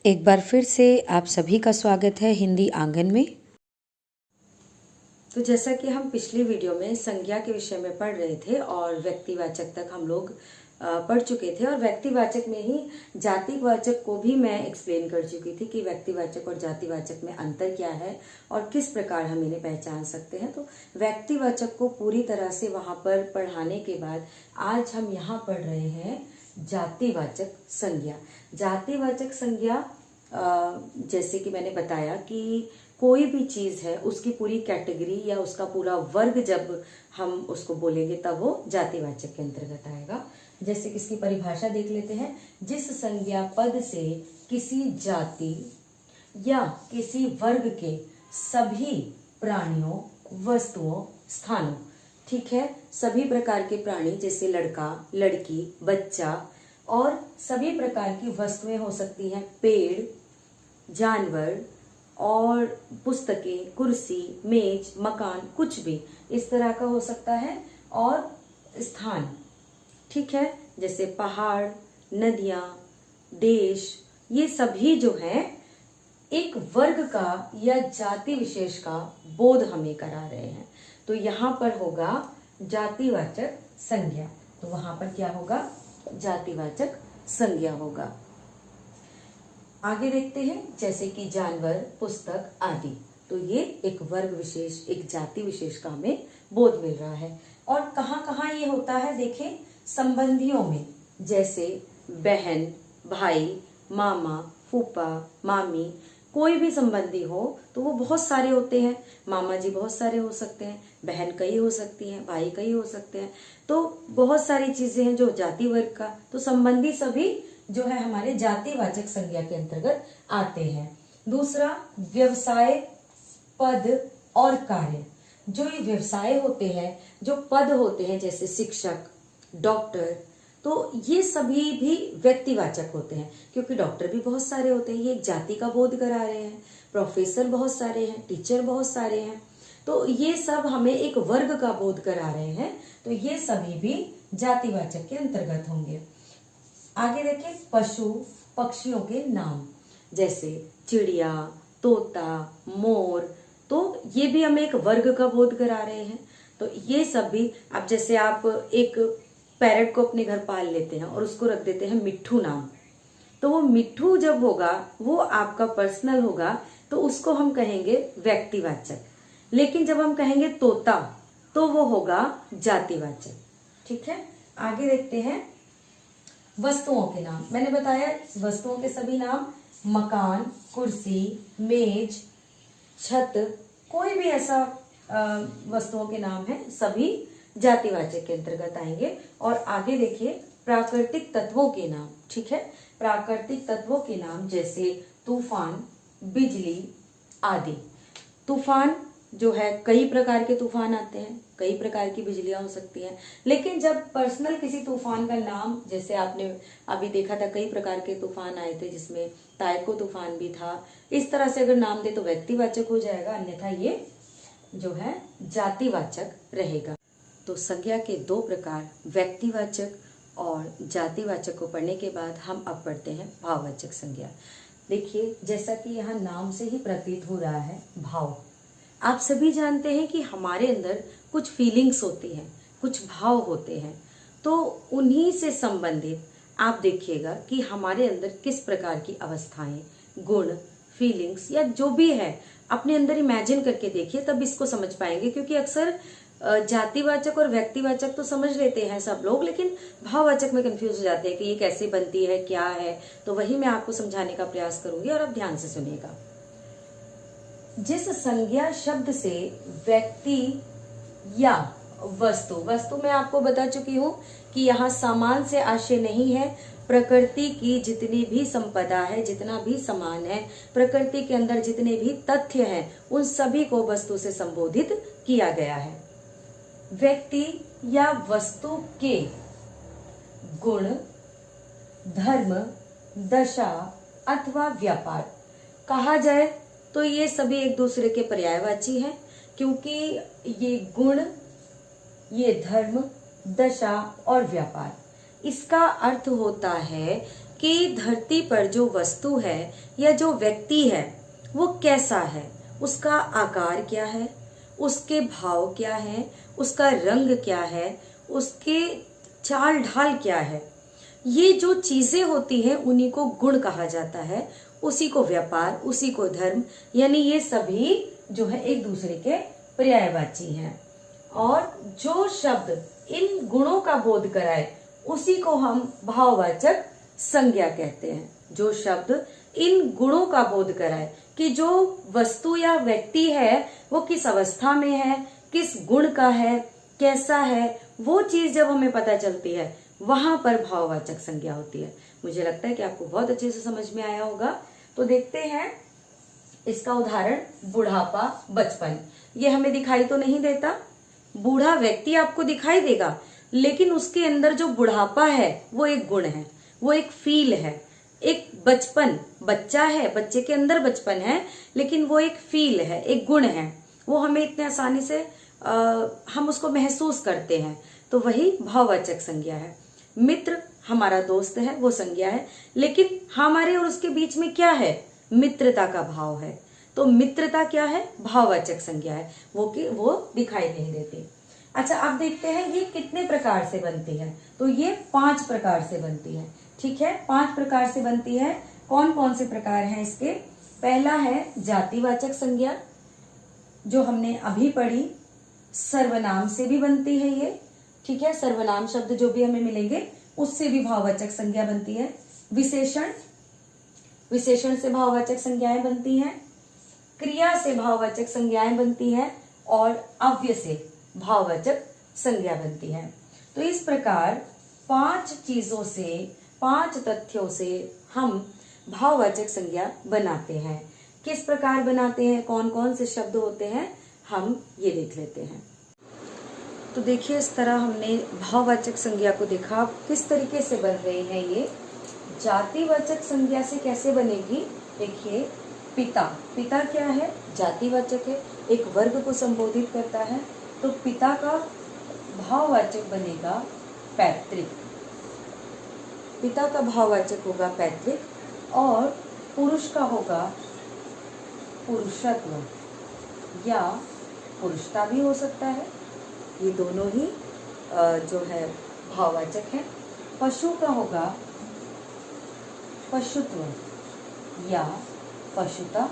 एक बार फिर से आप सभी का स्वागत है हिंदी आंगन में। तो जैसा कि हम पिछली वीडियो में संज्ञा के विषय में पढ़ रहे थे और व्यक्तिवाचक तक हम लोग पढ़ चुके थे और व्यक्तिवाचक में ही जातिवाचक को भी मैं एक्सप्लेन कर चुकी थी कि व्यक्तिवाचक और जातिवाचक में अंतर क्या है और किस प्रकार हम इन्हें पहचान सकते हैं। तो व्यक्तिवाचक को पूरी तरह से वहां पर पढ़ाने के बाद आज हम यहाँ पढ़ रहे हैं जातिवाचक संज्ञा। जातिवाचक संज्ञा जैसे कि मैंने बताया कि कोई भी चीज है उसकी पूरी कैटेगरी या उसका पूरा वर्ग जब हम उसको बोलेंगे तब वो जातिवाचक के अंतर्गत आएगा। जैसे कि इसकी परिभाषा देख लेते हैं। जिस संज्ञा पद से किसी जाति या किसी वर्ग के सभी प्राणियों, वस्तुओं, स्थानों, ठीक है, सभी प्रकार के प्राणी जैसे लड़का, लड़की, बच्चा और सभी प्रकार की वस्तुएं हो सकती हैं, पेड़, जानवर और पुस्तकें, कुर्सी, मेज, मकान, कुछ भी इस तरह का हो सकता है। और स्थान, ठीक है, जैसे पहाड़, नदियां, देश, ये सभी जो है एक वर्ग का या जाति विशेष का बोध हमें करा रहे हैं। तो यहाँ पर होगा जातिवाचक संज्ञा। तो वहां पर क्या होगा? जातिवाचक संज्ञा होगा। आगे देखते हैं, जैसे कि जानवर, पुस्तक आदि। तो ये एक वर्ग विशेष, एक जाति विशेष का हमें बोध मिल रहा है। और कहाँ कहाँ ये होता है? देखें, संबंधियों में, जैसे बहन, भाई, मामा, फूफा, मामी, कोई भी संबंधी हो तो वो बहुत सारे होते हैं। मामा जी बहुत सारे हो सकते हैं, बहन कई हो सकती हैं, भाई कई हो सकते हैं। तो बहुत सारी चीजें हैं जो जाति वर्ग का। तो संबंधी सभी जो है हमारे जातिवाचक संज्ञा के अंतर्गत आते हैं। दूसरा, व्यवसाय, पद और कार्य। जो ये व्यवसाय होते हैं, जो पद होते हैं, जैसे शिक्षक, डॉक्टर, तो ये सभी भी व्यक्तिवाचक होते हैं क्योंकि डॉक्टर भी बहुत सारे होते हैं, ये एक जाति का बोध करा रहे हैं। प्रोफेसर बहुत सारे हैं, टीचर बहुत सारे हैं, तो ये सब हमें एक वर्ग का बोध करा रहे हैं। तो ये सभी भी जातिवाचक के अंतर्गत होंगे। आगे देखें, पशु पक्षियों के नाम, जैसे चिड़िया, तोता, मोर, तो ये भी हमें एक वर्ग का बोध करा रहे हैं। तो ये सब भी, अब जैसे आप एक पैरट को अपने घर पाल लेते हैं और उसको रख देते हैं मिट्ठू नाम, तो वो मिट्ठू जब होगा वो आपका पर्सनल होगा तो उसको हम कहेंगे व्यक्तिवाचक। लेकिन जब हम कहेंगे तोता तो वो होगा जातिवाचक। ठीक है, आगे देखते हैं वस्तुओं के नाम। मैंने बताया वस्तुओं के सभी नाम, मकान, कुर्सी, मेज, छत, कोई भी ऐसा वस्तुओं के नाम है, सभी जातिवाचक के अंतर्गत आएंगे। और आगे देखिए प्राकृतिक तत्वों के नाम। ठीक है, प्राकृतिक तत्वों के नाम जैसे तूफान, बिजली आदि। तूफान जो है, कई प्रकार के तूफान आते हैं, कई प्रकार की बिजलियां हो सकती हैं। लेकिन जब पर्सनल किसी तूफान का नाम, जैसे आपने अभी देखा था कई प्रकार के तूफान आए थे जिसमें ताइको तूफान भी था, इस तरह से अगर नाम दे तो व्यक्तिवाचक हो जाएगा, अन्यथा ये जो है जातिवाचक रहेगा। तो संज्ञा के दो प्रकार, व्यक्तिवाचक और जातिवाचक को पढ़ने के बाद हम अब पढ़ते हैं भाववाचक संज्ञा। देखिए, जैसा कि यहाँ नाम से ही प्रतीत हो रहा है, भाव। आप सभी जानते हैं कि हमारे अंदर कुछ फीलिंग्स होती हैं, कुछ भाव होते हैं, तो उन्हीं से संबंधित आप देखिएगा कि हमारे अंदर किस प्रकार की अवस्थाएं, गुण, फीलिंग्स या जो भी है अपने अंदर इमेजिन करके देखिए, तब इसको समझ पाएंगे। क्योंकि अक्सर जातिवाचक और व्यक्तिवाचक तो समझ लेते हैं सब लोग, लेकिन भाववाचक में कंफ्यूज हो जाते हैं कि ये कैसे बनती है, क्या है। तो वही मैं आपको समझाने का प्रयास करूंगी और आप ध्यान से सुनिएगा। जिस संज्ञा शब्द से व्यक्ति या वस्तु, वस्तु मैं आपको बता चुकी हूं कि यहाँ सामान से आशय नहीं है। प्रकृति की जितनी भी संपदा है, जितना भी सामान है, प्रकृति के अंदर जितने भी तथ्य हैं, उन सभी को वस्तु से संबोधित किया गया है। व्यक्ति या वस्तु के गुण, धर्म, दशा अथवा व्यापार कहा जाए तो ये सभी एक दूसरे के पर्यायवाची हैं, क्योंकि ये गुण, ये धर्म, दशा और व्यापार, इसका अर्थ होता है कि धरती पर जो वस्तु है या जो व्यक्ति है वो कैसा है, उसका आकार क्या है, उसके भाव क्या है, उसका रंग क्या है, उसके चाल ढाल क्या है। ये जो चीजें होती हैं उन्हीं को गुण कहा जाता है, उसी को व्यापार, उसी को धर्म, यानी ये सभी जो है एक दूसरे के पर्यायवाची हैं। और जो शब्द इन गुणों का बोध कराए उसी को हम भाववाचक संज्ञा कहते हैं। जो शब्द इन गुणों का बोध कराए कि जो वस्तु या व्यक्ति है वो किस अवस्था में है, किस गुण का है, कैसा है, वो चीज जब हमें पता चलती है वहां पर भाववाचक संज्ञा होती है। मुझे लगता है कि आपको बहुत अच्छे से समझ में आया होगा। तो देखते हैं इसका उदाहरण, बुढ़ापा, बचपन। ये हमें दिखाई तो नहीं देता, बूढ़ा व्यक्ति आपको दिखाई देगा, लेकिन उसके अंदर जो बुढ़ापा है वो एक गुण है, वो एक फील है। एक बचपन, बच्चा है, बच्चे के अंदर बचपन है, लेकिन वो एक फील है, एक गुण है, वो हमें इतने आसानी से हम उसको महसूस करते हैं। तो वही भाववाचक संज्ञा है। मित्र हमारा दोस्त है, वो संज्ञा है, लेकिन हमारे और उसके बीच में क्या है, मित्रता का भाव है। तो मित्रता क्या है, भाववाचक संज्ञा है, वो दिखाई नहीं देती। अच्छा, अब देखते हैं ये कितने प्रकार से बनती है। तो ये 5 प्रकार से बनती है। ठीक है, 5 प्रकार से बनती है। कौन कौन से प्रकार हैं इसके? पहला है जातिवाचक संज्ञा, जो हमने अभी पढ़ी। सर्वनाम से भी बनती है ये। ठीक है, सर्वनाम शब्द जो भी हमें मिलेंगे उससे भी भाववाचक संज्ञा बनती है। विशेषण, विशेषण से भाववाचक संज्ञाएं बनती हैं। क्रिया से भाववाचक संज्ञाएं बनती हैं और अव्यय से भाववाचक संज्ञा बनती है। तो इस प्रकार 5 चीजों से, 5 तथ्यों से हम भाववाचक संज्ञा बनाते हैं। किस प्रकार बनाते हैं, कौन कौन से शब्द होते हैं, हम ये देख लेते हैं। तो देखिए, इस तरह हमने भाववाचक संज्ञा को देखा किस तरीके से बन रही है ये। जातिवाचक संज्ञा से कैसे बनेगी, देखिए, पिता, पिता क्या है, जातिवाचक है, एक वर्ग को संबोधित करता है। तो पिता का भाववाचक बनेगा पैतृक, पिता का भाववाचक होगा पैतृक, और पुरुष का होगा पुरुषत्व या पुरुषता भी हो सकता है। ये दोनों ही जो है भाववाचक है। पशु का होगा पशुत्व या पशुता।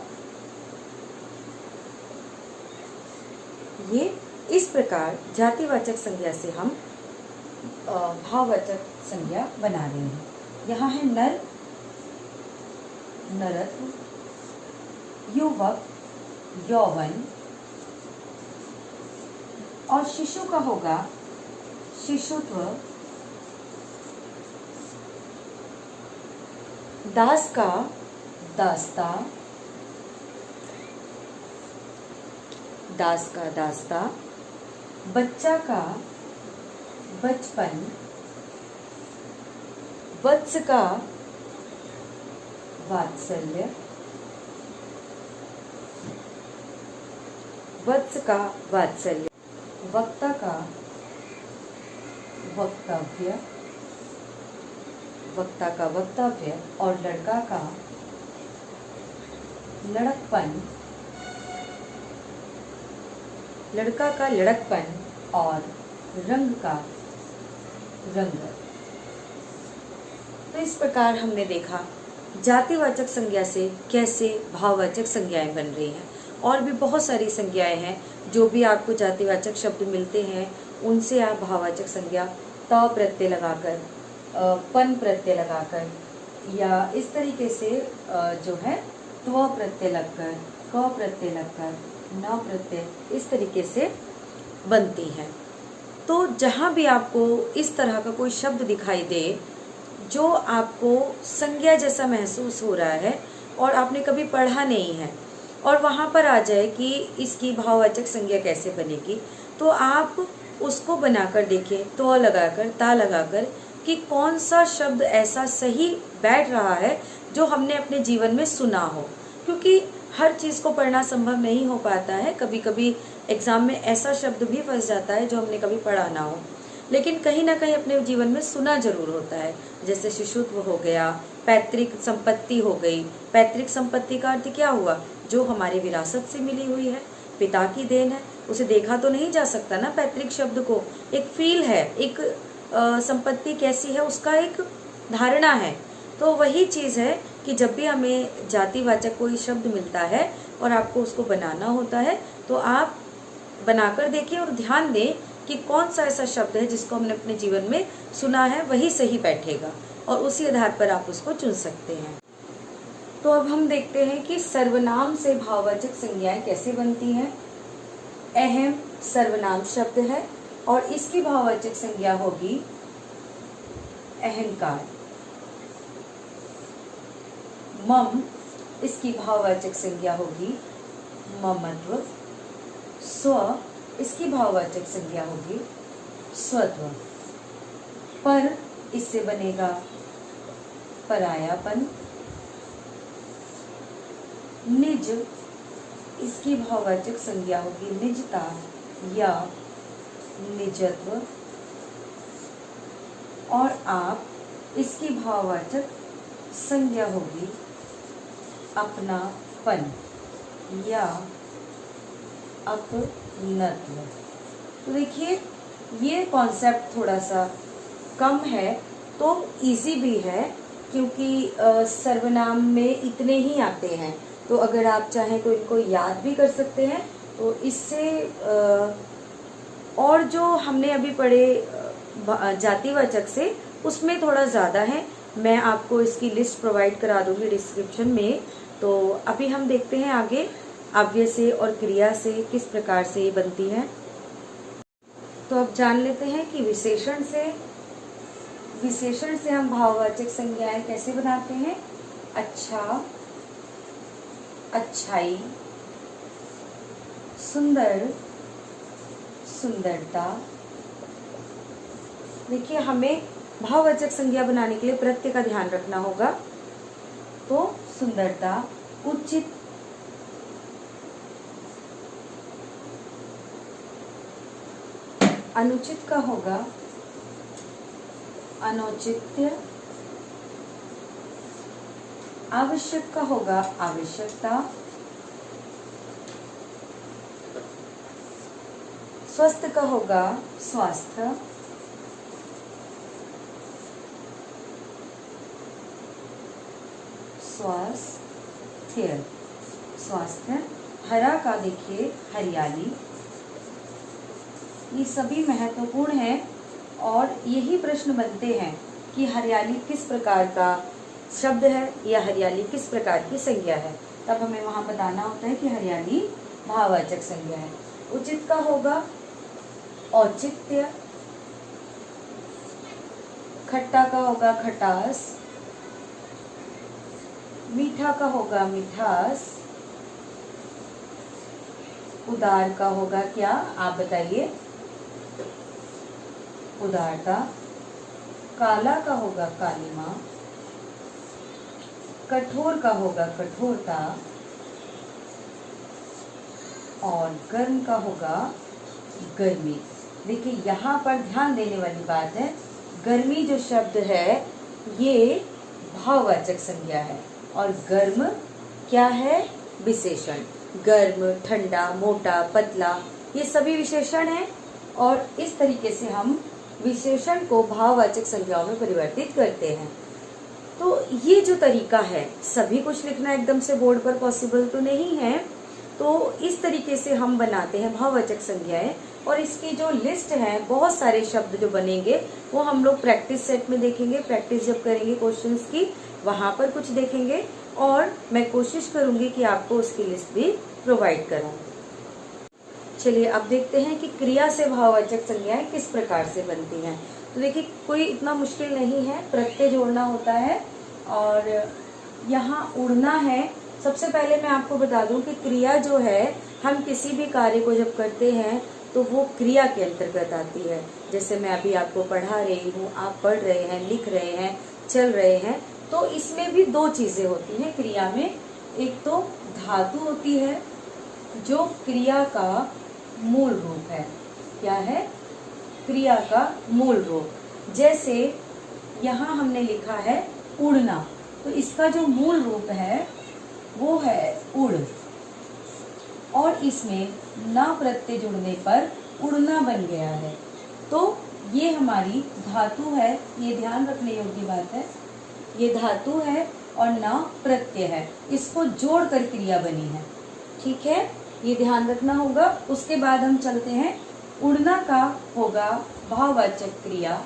ये इस प्रकार जातिवाचक संज्ञा से हम भाववाचक संज्ञा बना रहे हैं। यहाँ है नर, नरत्व, युवक, यौवन, और शिशु का होगा शिशुत्व। दास का दास्ता, दास का दास्ता। बच्चा का बचपन, वत्स का वात्सल्य, वत्स का वात्सल्य। वक्ता का वक्तव्य, वक्ता का वक्तव्य, और लड़का का लड़कपन, लड़का का लड़कपन, और रंग का रंग। तो इस प्रकार हमने देखा जातिवाचक संज्ञा से कैसे भाववाचक संज्ञाएं बन रही हैं। और भी बहुत सारी संज्ञाएं हैं, जो भी आपको जातिवाचक शब्द मिलते हैं उनसे आप भाववाचक संज्ञा त प्रत्यय लगाकर, पन प्रत्यय लगाकर, या इस तरीके से जो है त्व प्रत्यय लगकर, क प्रत्यय लगकर, न प्रत्यय, इस तरीके से बनती है। तो जहाँ भी आपको इस तरह का कोई शब्द दिखाई दे जो आपको संज्ञा जैसा महसूस हो रहा है और आपने कभी पढ़ा नहीं है, और वहाँ पर आ जाए कि इसकी भाववाचक संज्ञा कैसे बनेगी, तो आप उसको बनाकर देखें, तो लगाकर, ता लगाकर, कि कौन सा शब्द ऐसा सही बैठ रहा है जो हमने अपने जीवन में सुना हो। क्योंकि हर चीज़ को पढ़ना संभव नहीं हो पाता है, कभी कभी एग्ज़ाम में ऐसा शब्द भी फंस जाता है जो हमने कभी पढ़ा ना हो, लेकिन कहीं ना कहीं अपने जीवन में सुना जरूर होता है। जैसे शिशुत्व हो गया, पैतृक संपत्ति हो गई। पैतृक संपत्ति का अर्थ क्या हुआ? जो हमारी विरासत से मिली हुई है, पिता की देन है, उसे देखा तो नहीं जा सकता ना। पैतृक शब्द को एक फील है, एक संपत्ति कैसी है उसका एक धारणा है। तो वही चीज़ है कि जब भी हमें जातिवाचक कोई शब्द मिलता है और आपको उसको बनाना होता है तो आप बनाकर देखिए और ध्यान दें कि कौन सा ऐसा शब्द है जिसको हमने अपने जीवन में सुना है, वही सही बैठेगा और उसी आधार पर आप उसको चुन सकते हैं। तो अब हम देखते हैं कि सर्वनाम से भाववाचक संज्ञाएं कैसे बनती हैं। अहम सर्वनाम शब्द है और इसकी भाववाचक संज्ञा होगी अहंकार। मम, इसकी भाववाचक संज्ञा होगी ममत्व। स्व, इसकी भाववाचक संज्ञा होगी स्वत्व। पर, इससे बनेगा परायापन। निज, इसकी भाववाचक संज्ञा होगी निजता या निजत्व। और आप, इसकी भाववाचक संज्ञा होगी अपनापन या अपनत्व। तो देखिए ये कॉन्सेप्ट थोड़ा सा कम है तो इजी भी है, क्योंकि सर्वनाम में इतने ही आते हैं। तो अगर आप चाहें तो इनको याद भी कर सकते हैं। तो इससे और जो हमने अभी पढ़े जातिवाचक से, उसमें थोड़ा ज़्यादा है। मैं आपको इसकी लिस्ट प्रोवाइड करा दूंगी डिस्क्रिप्शन में। तो अभी हम देखते हैं आगे अव्यय से और क्रिया से किस प्रकार से ये बनती है। तो अब जान लेते हैं कि विशेषण से हम भाववाचक संज्ञाएं कैसे बनाते हैं। अच्छा, अच्छाई, सुंदर, सुंदरता। देखिए हमें भाववाचक संज्ञा बनाने के लिए प्रत्यय का ध्यान रखना होगा। तो सुंदरता, उचित, अनुचित का होगा अनौचित्य, आवश्यक का होगा आवश्यकता, स्वस्थ का होगा स्वास्थ्य, स्वास्थ्य। हरा का देखिए हरियाली। ये सभी महत्वपूर्ण हैं और यही प्रश्न बनते हैं कि हरियाली किस प्रकार का शब्द है या हरियाली किस प्रकार की संज्ञा है। तब हमें वहां बताना होता है कि हरियाली भाववाचक संज्ञा है। उचित का होगा औचित्य, खट्टा का होगा खटास, मीठा का होगा मिठास, उदार का होगा क्या, आप बताइए, उदारता, काला का होगा कालिमा, कठोर का होगा कठोरता और गर्म का होगा गर्मी। देखिए यहाँ पर ध्यान देने वाली बात है, गर्मी जो शब्द है ये भाववाचक संज्ञा है और गर्म क्या है, विशेषण। गर्म, ठंडा, मोटा, पतला, ये सभी विशेषण हैं और इस तरीके से हम विशेषण को भाववाचक संज्ञाओं में परिवर्तित करते हैं। तो ये जो तरीका है, सभी कुछ लिखना एकदम से बोर्ड पर पॉसिबल तो नहीं है, तो इस तरीके से हम बनाते हैं भाववाचक संज्ञाएं। और इसकी जो लिस्ट है, बहुत सारे शब्द जो बनेंगे वो हम लोग प्रैक्टिस सेट में देखेंगे। प्रैक्टिस जब करेंगे क्वेश्चंस की, वहां पर कुछ देखेंगे और मैं कोशिश करूंगी कि आपको उसकी लिस्ट भी प्रोवाइड कराऊं। चलिए अब देखते हैं कि क्रिया से भाववाचक संज्ञाएं किस प्रकार से बनती हैं। तो देखिए कोई इतना मुश्किल नहीं है, प्रत्यय जोड़ना होता है और यहाँ उड़ना है। सबसे पहले मैं आपको बता दूं कि क्रिया जो है, हम किसी भी कार्य को जब करते हैं तो वो क्रिया के अंतर्गत आती है। जैसे मैं अभी आपको पढ़ा रही हूँ, आप पढ़ रहे हैं, लिख रहे हैं, चल रहे हैं, तो इसमें भी दो चीजें होती हैं क्रिया में। एक तो धातु होती है जो क्रिया का मूल रूप है। क्या है? क्रिया का मूल रूप। जैसे यहाँ हमने लिखा है उड़ना, तो इसका जो मूल रूप है वो है उड़, और इसमें ना प्रत्यय जुड़ने पर उड़ना बन गया है। तो ये हमारी धातु है, ये ध्यान रखने योग्य बात है, ये धातु है और ना प्रत्यय है, इसको जोड़कर क्रिया बनी है। ठीक है, ये ध्यान रखना होगा। उसके बाद हम चलते हैं, उड़ना का होगा भाववाचक क्रिया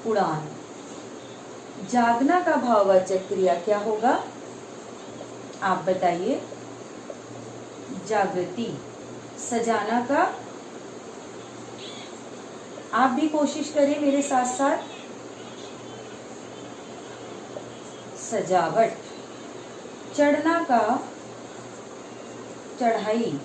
उड़ान। जागना का भाववाचक क्रिया क्या होगा, आप बताइए। जागृति। सजाना का, आप भी कोशिश करें मेरे साथ साथ, सजावट। चढ़ना का चढ़ाई।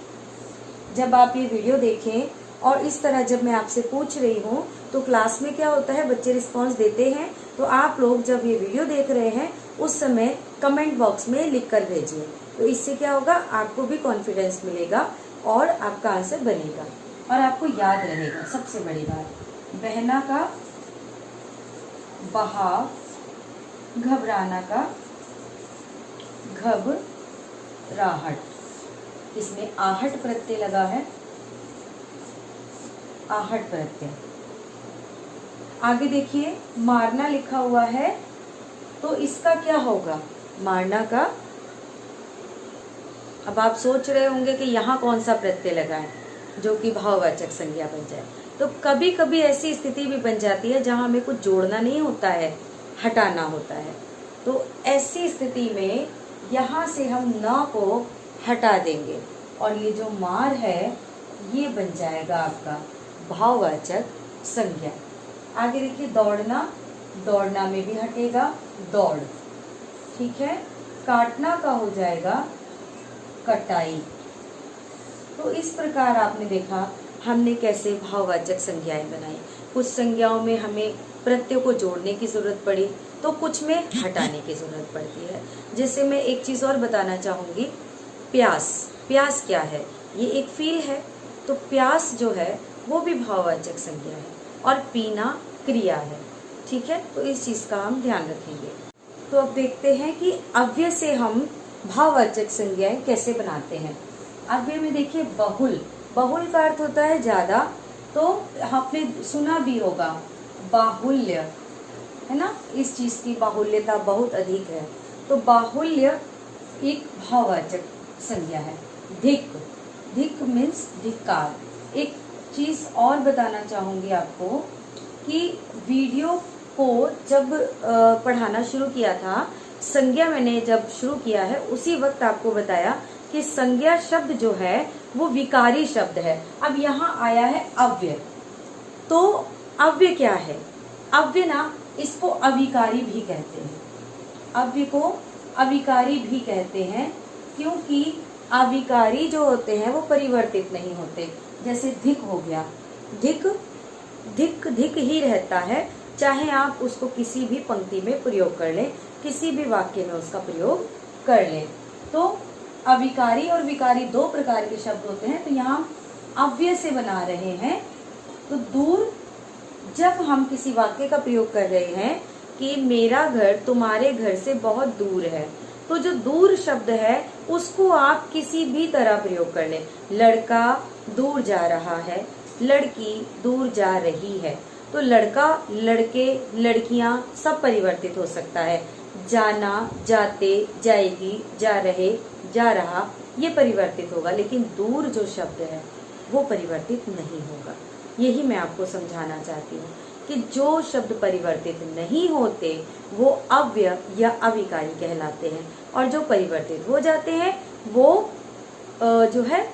जब आप ये वीडियो देखें और इस तरह जब मैं आपसे पूछ रही हूँ तो क्लास में क्या होता है, बच्चे रिस्पांस देते हैं। तो आप लोग जब ये वीडियो देख रहे हैं उस समय कमेंट बॉक्स में लिख कर भेजिए, तो इससे क्या होगा, आपको भी कॉन्फिडेंस मिलेगा और आपका आंसर बनेगा और आपको याद रहेगा। सबसे बड़ी बात, बहना का बहाव। घबराना का घबराहट। इसमें आहट प्रत्यय लगा है, आहट प्रत्यय। आगे देखिए, मारना लिखा हुआ है, तो इसका क्या होगा, मारना का। अब आप सोच रहे होंगे कि यहाँ कौन सा प्रत्यय लगा है जो कि भाववाचक संज्ञा बन जाए। तो कभी कभी ऐसी स्थिति भी बन जाती है जहाँ हमें कुछ जोड़ना नहीं होता है, हटाना होता है। तो ऐसी स्थिति में यहाँ से हम न को हटा देंगे और ये जो मार है ये बन जाएगा आपका भाववाचक संज्ञा। आगे देखिए, दौड़ना। दौड़ना में भी हटेगा दौड़। ठीक है, काटना का हो जाएगा कटाई। तो इस प्रकार आपने देखा हमने कैसे भाववाचक संज्ञाएं बनाई। कुछ संज्ञाओं में हमें प्रत्ययों को जोड़ने की जरूरत पड़ी, तो कुछ में हटाने की जरूरत पड़ती है। जैसे मैं एक चीज और बताना चाहूंगी, प्यास। प्यास क्या है, ये एक फील है, तो प्यास जो है वो भी भाववाचक संज्ञा है और पीना क्रिया है। ठीक है, तो इस चीज का हम ध्यान रखेंगे। तो अब देखते हैं कि अव्यय से हम भाववाचक संज्ञाएं कैसे बनाते हैं। अव्यय में देखिए, बहुल। बहुल का अर्थ होता है ज्यादा, तो आपने सुना भी होगा बाहुल्य, है ना, इस चीज की बाहुल्यता बहुत अधिक है, तो बाहुल्य एक भाववाचक संज्ञा है। धिक। धिक मीन्स धिक्कार। एक चीज और बताना चाहूंगी आपको कि वीडियो को जब पढ़ाना शुरू किया था, संज्ञा मैंने जब शुरू किया है उसी वक्त आपको बताया कि संज्ञा शब्द जो है वो विकारी शब्द है। अब यहाँ आया है अव्यय, तो अव्यय क्या है, अव्यय ना, इसको अविकारी भी कहते हैं। अव्यय को अविकारी भी कहते हैं क्योंकि अविकारी जो होते हैं वो परिवर्तित नहीं होते। जैसे धिक हो गया, धिक धिक धिक ही रहता है, चाहे आप उसको किसी भी पंक्ति में प्रयोग कर लें, किसी भी वाक्य में उसका प्रयोग कर लें। तो अविकारी और विकारी दो प्रकार के शब्द होते हैं, तो यहाँ अव्यय से बना रहे हैं। तो दूर, जब हम किसी वाक्य का प्रयोग कर रहे हैं कि मेरा घर तुम्हारे घर से बहुत दूर है, तो जो दूर शब्द है उसको आप किसी भी तरह प्रयोग कर लें। लड़का दूर जा रहा है, लड़की दूर जा रही है, तो लड़का, लड़के, लड़कियां सब परिवर्तित हो सकता है। जाना, जाते, जाएगी, जा रहे, जा रहा, ये परिवर्तित होगा, लेकिन दूर जो शब्द है वो परिवर्तित नहीं होगा। यही मैं आपको समझाना चाहती हूँ कि जो शब्द परिवर्तित नहीं होते वो अव्यय या अविकारी कहलाते हैं, और जो परिवर्तित हो जाते हैं वो जो है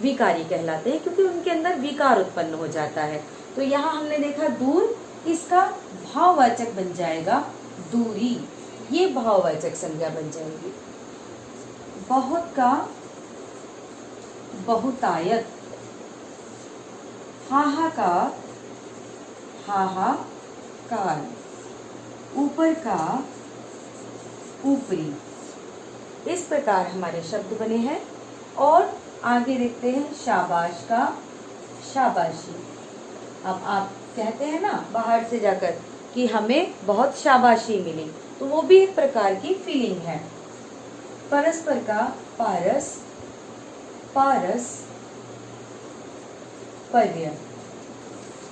विकारी कहलाते हैं, क्योंकि उनके अंदर विकार उत्पन्न हो जाता है। तो यहाँ हमने देखा दूर, इसका भाववाचक बन जाएगा दूरी, ये भाववाचक संज्ञा बन जाएगी। बहुत का बहुतायत। हाहाकार, हाहाकार। ऊपर का ऊपरी। इस प्रकार हमारे शब्द बने हैं। और आगे देखते हैं, शाबाश का शाबाशी। अब आप कहते हैं ना बाहर से जाकर कि हमें बहुत शाबाशी मिली, तो वो भी एक प्रकार की फीलिंग है। परस्पर का पारस, पारस्पर्य,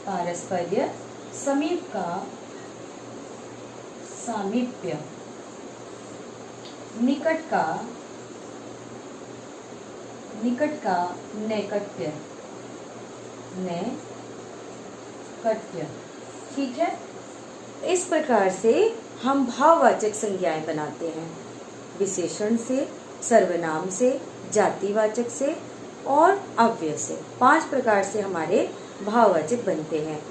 पारस्पर्य। समीप का सामीप्य, निकट का नैकट्य, नैकट्य। ठीक है, इस प्रकार से हम भाववाचक संज्ञाएं बनाते हैं, विशेषण से, सर्वनाम से, जातिवाचक से और अव्यय से। 5 प्रकार से हमारे भाववाचक बनते हैं।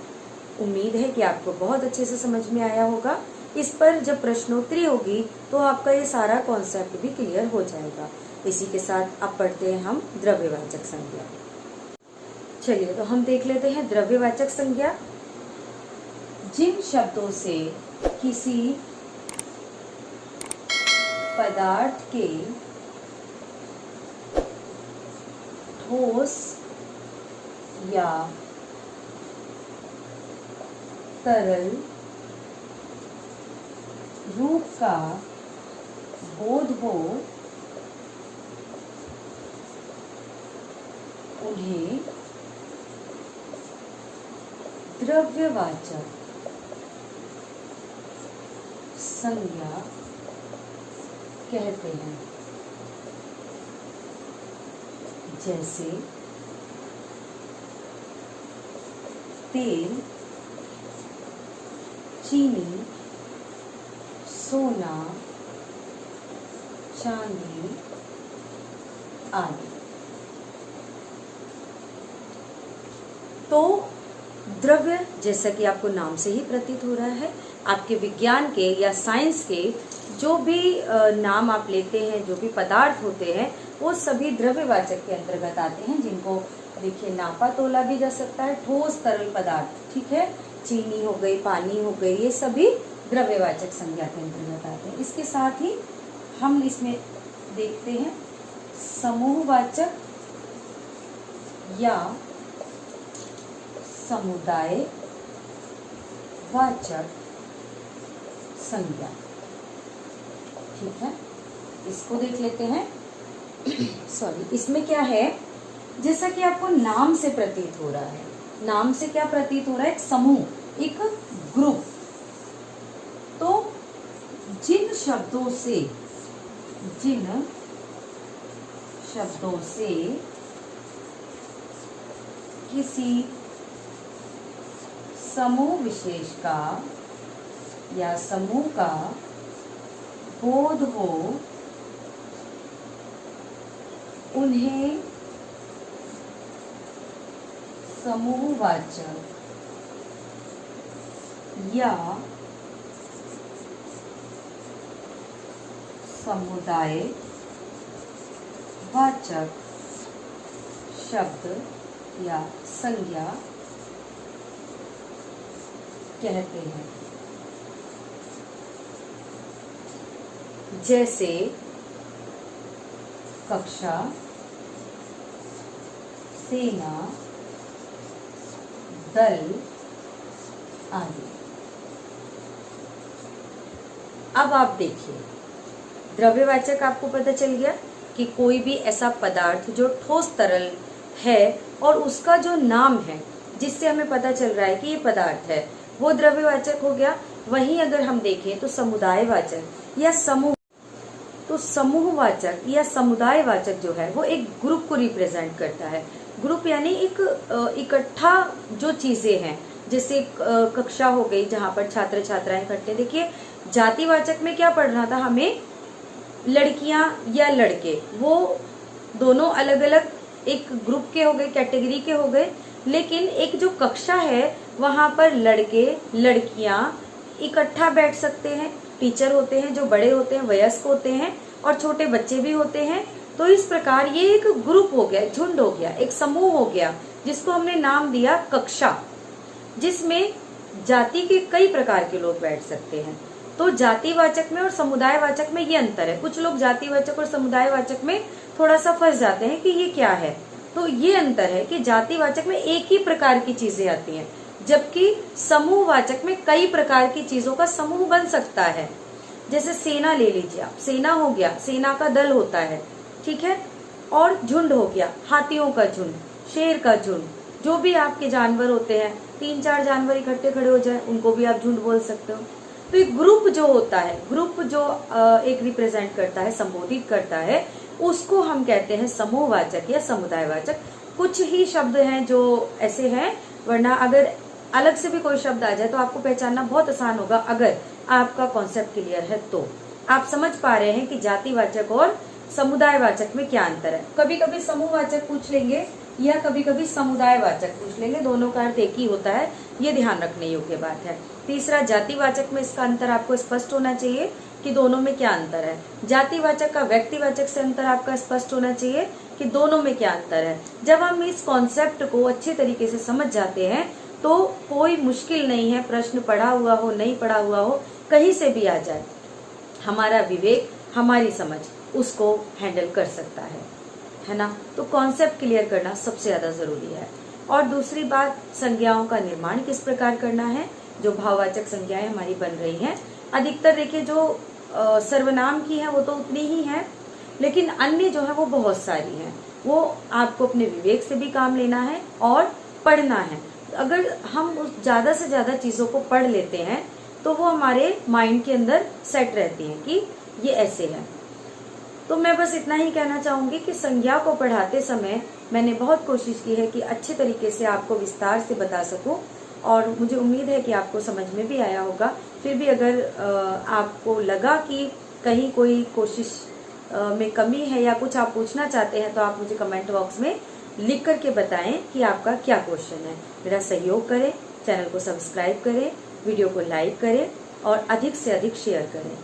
उम्मीद है कि आपको बहुत अच्छे से समझ में आया होगा। इस पर जब प्रश्नोत्तरी होगी तो आपका ये सारा कॉन्सेप्ट भी क्लियर हो जाएगा। इसी के साथ अब पढ़ते हैं हम द्रव्यवाचक संज्ञा। चलिए तो हम देख लेते हैं द्रव्यवाचक संज्ञा। जिन शब्दों से किसी पदार्थ के ठोस या तरल रूप का बोध हो, उन्हें द्रव्यवाचक संज्ञा कहते हैं। जैसे तेल, चीनी, सोना, चांदी आदि। तो द्रव्य, जैसा कि आपको नाम से ही प्रतीत हो रहा है, आपके विज्ञान के या साइंस के जो भी नाम आप लेते हैं, जो भी पदार्थ होते हैं, वो सभी द्रव्यवाचक के अंतर्गत आते हैं, जिनको देखिए नापा तोला भी जा सकता है। ठोस तरल पदार्थ, ठीक है, चीनी हो गई, पानी हो गई, ये सभी द्रव्यवाचक संज्ञा के अंतर्गत आते हैं। इसके साथ ही हम इसमें देखते हैं समूहवाचक या समुदाय वाचक संज्ञा। ठीक है, इसको देख लेते हैं। सॉरी, इसमें क्या है, जैसा कि आपको नाम से प्रतीत हो रहा है, नाम से क्या प्रतीत हो रहा है, एक समूह, एक ग्रुप। तो जिन शब्दों से किसी समूह विशेष का या समूह का बोध हो, उन्हें समूहवाचक या समुदाय वाचक शब्द या संज्ञा कहते हैं। जैसे कक्षा, सेना, दल आदि। अब आप देखिए, द्रव्यवाचक आपको पता चल गया कि कोई भी ऐसा पदार्थ जो ठोस तरल है और उसका जो नाम है, जिससे हमें पता चल रहा है कि ये पदार्थ है, वो द्रव्यवाचक हो गया। वहीं अगर हम देखें तो समुदायवाचक या समूह, तो समूहवाचक या समुदायवाचक जो है वो एक ग्रुप को रिप्रेजेंट करता है। ग्रुप यानी एक इकट्ठा जो चीजें हैं, जैसे कक्षा हो गई जहां पर छात्र छात्राएं इकट्ठे। देखिए जातिवाचक में क्या पढ़ना था हमें, लड़कियां या लड़के, वो दोनों अलग अलग एक ग्रुप के हो गए, कैटेगरी के हो गए। लेकिन एक जो कक्षा है वहां पर लड़के लड़कियां इकट्ठा बैठ सकते हैं। टीचर होते हैं जो बड़े होते हैं, वयस्क होते हैं, और छोटे बच्चे भी होते हैं। तो इस प्रकार ये एक ग्रुप हो गया, झुंड हो गया, एक समूह हो गया, जिसको हमने नाम दिया कक्षा, जिसमें जाति के कई प्रकार के लोग बैठ सकते हैं। तो जातिवाचक में और समुदायवाचक में ये अंतर है। कुछ लोग जातिवाचक और समुदायवाचक में थोड़ा सा फंस जाते हैं कि ये क्या है। तो ये अंतर है कि जातिवाचक में एक ही प्रकार की चीजें आती हैं, जबकि समूहवाचक में कई प्रकार की चीजों का समूह बन सकता है। जैसे सेना ले लीजिए आप, सेना हो गया, सेना का दल होता है, ठीक है, और झुंड हो गया, हाथियों का झुंड, शेर का झुंड, जो भी आपके जानवर होते हैं, 3-4 जानवर इकट्ठे खड़े हो जाए उनको भी आप झुंड बोल सकते हो। तो एक ग्रुप जो होता है, ग्रुप जो एक रिप्रेजेंट करता है, संबोधित करता है, उसको हम कहते हैं समूहवाचक या समुदायवाचक। कुछ ही शब्द हैं जो ऐसे हैं, वरना अगर अलग से भी कोई शब्द आ जाए तो आपको पहचानना बहुत आसान होगा, अगर आपका कॉन्सेप्ट क्लियर है तो। आप समझ पा रहे हैं कि जातिवाचक और समुदायवाचक में क्या अंतर है। कभी कभी समूहवाचक पूछ लेंगे या कभी कभी समुदायवाचक पूछ लेंगे, दोनों का अर्थ एक ही होता है, ये ध्यान रखने योग्य बात है। तीसरा, जातिवाचक में इसका अंतर आपको स्पष्ट होना चाहिए कि दोनों में क्या अंतर है। जातिवाचक का व्यक्तिवाचक से अंतर आपका स्पष्ट होना चाहिए कि दोनों में क्या अंतर है। जब हम इस कॉन्सेप्ट को अच्छे तरीके से समझ जाते हैं तो कोई मुश्किल नहीं है, प्रश्न पढ़ा हुआ हो, नहीं पढ़ा हुआ हो, कहीं से भी आ जाए, हमारा विवेक, हमारी समझ उसको हैंडल कर सकता है ना। तो कॉन्सेप्ट क्लियर करना सबसे ज्यादा जरूरी है। और दूसरी बात, संज्ञाओं का निर्माण किस प्रकार करना है। जो भाववाचक संज्ञाएं हमारी बन रही हैं, अधिकतर देखिए जो सर्वनाम की है वो तो उतनी ही है, लेकिन अन्य जो है वो बहुत सारी हैं। वो आपको अपने विवेक से भी काम लेना है और पढ़ना है। अगर हम उस ज्यादा से ज्यादा चीजों को पढ़ लेते हैं तो वो हमारे माइंड के अंदर सेट रहती हैं कि ये ऐसे है। तो मैं बस इतना ही कहना चाहूंगी कि संज्ञा को पढ़ाते समय मैंने बहुत कोशिश की है कि अच्छे तरीके से आपको विस्तार से बता सकूं, और मुझे उम्मीद है कि आपको समझ में भी आया होगा। फिर भी अगर आपको लगा कि कहीं कोई कोशिश में कमी है या कुछ आप पूछना चाहते हैं तो आप मुझे कमेंट बॉक्स में लिख करके बताएं कि आपका क्या क्वेश्चन है। मेरा सहयोग करें, चैनल को सब्सक्राइब करें, वीडियो को लाइक करें और अधिक से अधिक शेयर करें।